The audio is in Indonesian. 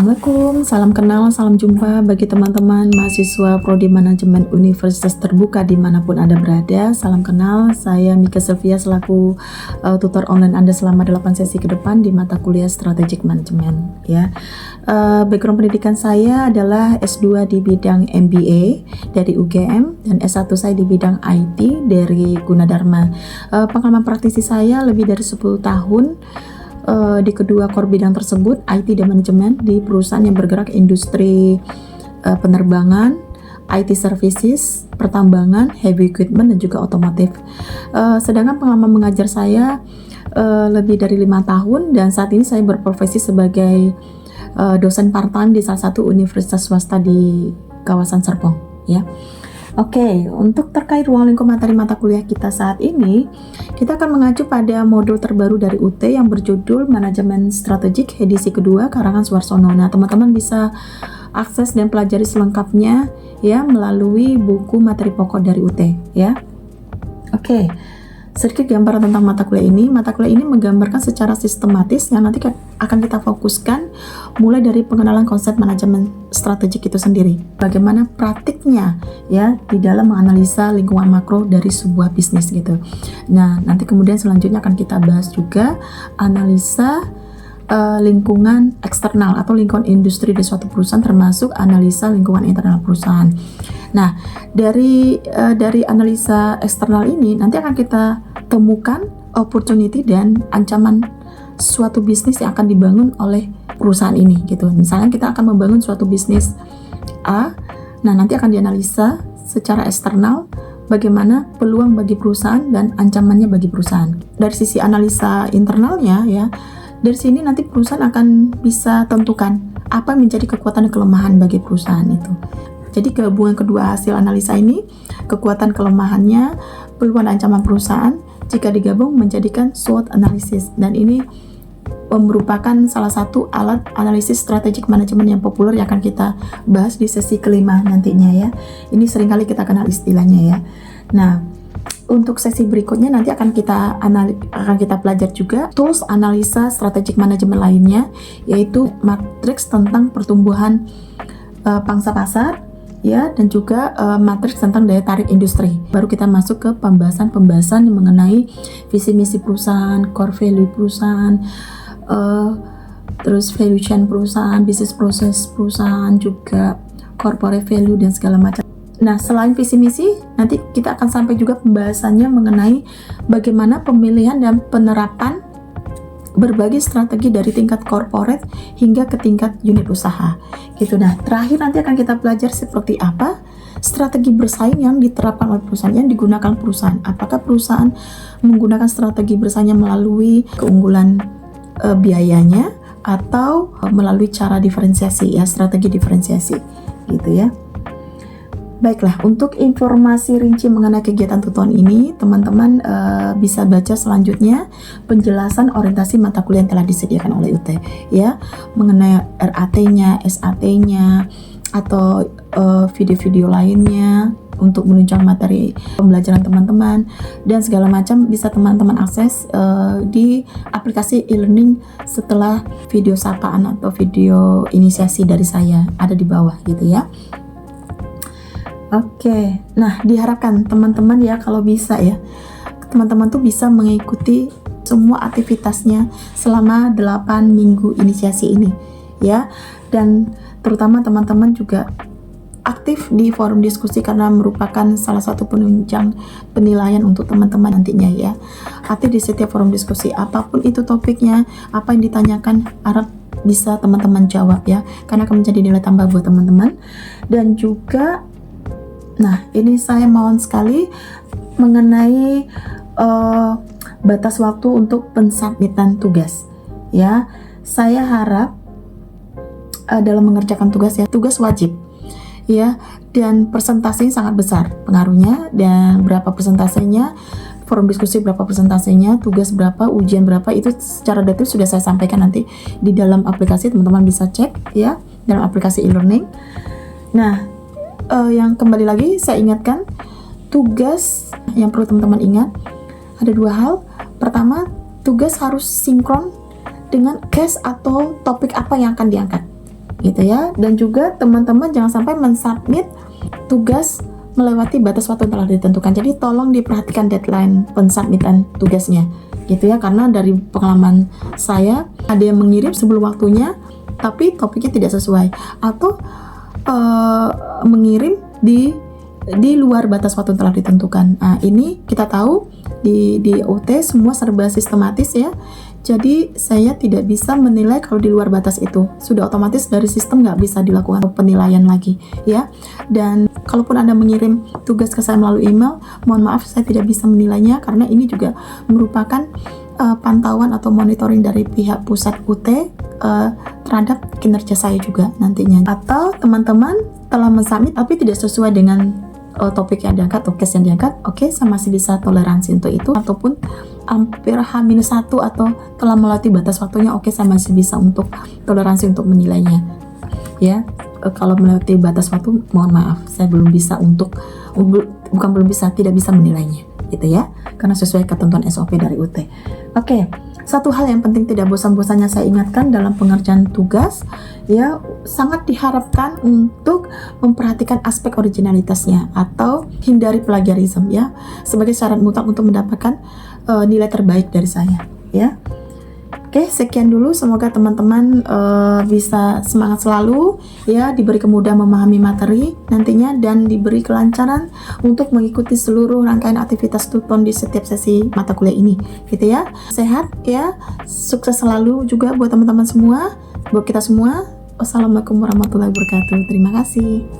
Assalamualaikum, salam kenal, salam jumpa bagi teman-teman mahasiswa Prodi Manajemen Universitas Terbuka dimanapun Anda berada. Salam kenal, saya Mika Sylvia selaku tutor online Anda selama 8 sesi ke depan di mata kuliah Strategic Management. Ya, background pendidikan saya adalah S2 di bidang MBA dari UGM dan S1 saya di bidang IT dari Gunadarma. Pengalaman praktisi saya lebih dari 10 tahun di kedua core bidang tersebut, IT dan manajemen di perusahaan yang bergerak industri penerbangan, IT services, pertambangan, heavy equipment dan juga otomotif. Sedangkan pengalaman mengajar saya lebih dari 5 tahun dan saat ini saya berprofesi sebagai dosen part-time di salah satu universitas swasta di kawasan Serpong, ya. Oke, untuk terkait ruang lingkup materi mata kuliah kita saat ini, kita akan mengacu pada modul terbaru dari UT yang berjudul Manajemen Strategik edisi kedua karangan Suarsono. Nah, teman-teman bisa akses dan pelajari selengkapnya ya melalui buku materi pokok dari UT ya. Oke. Sedikit gambaran tentang mata kuliah ini. Mata kuliah ini menggambarkan secara sistematis yang nanti akan kita fokuskan mulai dari pengenalan konsep manajemen strategik itu sendiri. Bagaimana praktiknya ya di dalam menganalisa lingkungan makro dari sebuah bisnis gitu. Nah, nanti kemudian selanjutnya akan kita bahas juga analisa lingkungan eksternal atau lingkungan industri di suatu perusahaan termasuk analisa lingkungan internal perusahaan. Nah, dari analisa eksternal ini nanti akan kita temukan opportunity dan ancaman suatu bisnis yang akan dibangun oleh perusahaan ini gitu. Misalnya kita akan membangun suatu bisnis A, nah nanti akan dianalisa secara eksternal bagaimana peluang bagi perusahaan dan ancamannya bagi perusahaan. Dari sisi analisa internalnya ya, dari sini nanti perusahaan akan bisa tentukan apa yang menjadi kekuatan dan kelemahan bagi perusahaan itu. Jadi gabungan kedua hasil analisa ini, kekuatan kelemahannya, peluang dan ancaman perusahaan, jika digabung menjadikan SWOT analysis. Dan ini merupakan salah satu alat analisis strategic management yang populer yang akan kita bahas di sesi kelima nantinya ya. Ini seringkali kita kenal istilahnya ya. Nah, untuk sesi berikutnya nanti akan kita pelajari juga tools analisa strategic management lainnya, yaitu matriks tentang pertumbuhan pangsa pasar ya, dan juga matriks tentang daya tarik industri. Baru kita masuk ke pembahasan yang mengenai visi misi perusahaan, core value perusahaan, terus value chain perusahaan, bisnis proses perusahaan, juga corporate value dan segala macam. Nah, selain visi misi, nanti kita akan sampai juga pembahasannya mengenai bagaimana pemilihan dan penerapan berbagai strategi dari tingkat corporate hingga ke tingkat unit usaha. Gitu. Nah, terakhir nanti akan kita belajar seperti apa strategi bersaing yang diterapkan oleh perusahaan, yang digunakan perusahaan. Apakah perusahaan menggunakan strategi bersaingnya melalui keunggulan biayanya atau melalui cara diferensiasi ya, strategi diferensiasi gitu ya. Baiklah, untuk informasi rinci mengenai kegiatan tutoran ini, teman-teman bisa baca selanjutnya penjelasan orientasi mata kuliah yang telah disediakan oleh UT ya, mengenai RAT-nya, SAT-nya, atau video-video lainnya untuk menunjang materi pembelajaran teman-teman dan segala macam bisa teman-teman akses di aplikasi e-learning setelah video sapaan atau video inisiasi dari saya ada di bawah gitu ya. Oke, nah diharapkan teman-teman ya kalau bisa ya, teman-teman tuh bisa mengikuti semua aktivitasnya selama 8 minggu inisiasi ini ya, dan terutama teman-teman juga aktif di forum diskusi karena merupakan salah satu penunjang penilaian untuk teman-teman nantinya ya. Aktif di setiap forum diskusi, apapun itu topiknya, apa yang ditanyakan harap bisa teman-teman jawab ya, karena akan menjadi nilai tambah buat teman-teman. Dan juga nah, ini saya mohon sekali mengenai batas waktu untuk pensubmitan tugas. Ya, saya harap dalam mengerjakan tugas ya, tugas wajib. Ya, dan persentasenya sangat besar pengaruhnya, dan berapa persentasenya, forum diskusi berapa persentasenya, tugas berapa, ujian berapa, itu secara detail sudah saya sampaikan nanti di dalam aplikasi, teman-teman bisa cek ya, dalam aplikasi e-learning. Nah, yang kembali lagi saya ingatkan, tugas yang perlu teman-teman ingat ada 2 hal. Pertama, tugas harus sinkron dengan case atau topik apa yang akan diangkat gitu ya. Dan juga teman-teman jangan sampai mensubmit tugas melewati batas waktu yang telah ditentukan. Jadi tolong diperhatikan deadline pensubmitan tugasnya gitu ya, karena dari pengalaman saya ada yang mengirim sebelum waktunya tapi topiknya tidak sesuai, atau mengirim di luar batas waktu yang telah ditentukan. Nah, ini kita tahu di OT semua serba sistematis ya. Jadi saya tidak bisa menilai kalau di luar batas itu. Sudah otomatis dari sistem nggak bisa dilakukan penilaian lagi ya. Dan kalaupun Anda mengirim tugas ke saya melalui email, mohon maaf saya tidak bisa menilainya karena ini juga merupakan pantauan atau monitoring dari pihak pusat UT terhadap kinerja saya juga nantinya. Atau teman-teman telah mensubmit tapi tidak sesuai dengan topik yang diangkat atau case yang diangkat, oke, saya masih bisa toleransi untuk itu. Ataupun hampir H-1 atau telah melewati batas waktunya, oke, saya masih bisa untuk toleransi untuk menilainya ya. Kalau melewati batas waktu, mohon maaf, saya belum bisa untuk tidak bisa menilainya gitu ya, karena sesuai ketentuan SOP dari UT. Oke, satu hal yang penting tidak bosan-bosannya saya ingatkan dalam pengerjaan tugas ya, sangat diharapkan untuk memperhatikan aspek originalitasnya atau hindari plagiarisme ya, sebagai syarat mutlak untuk mendapatkan nilai terbaik dari saya ya. Oke, sekian dulu. Semoga teman-teman bisa semangat selalu ya, diberi kemudahan memahami materi nantinya, dan diberi kelancaran untuk mengikuti seluruh rangkaian aktivitas tuton di setiap sesi mata kuliah ini gitu ya. Sehat ya, sukses selalu juga buat teman-teman semua, buat kita semua. Wassalamualaikum warahmatullahi wabarakatuh. Terima kasih.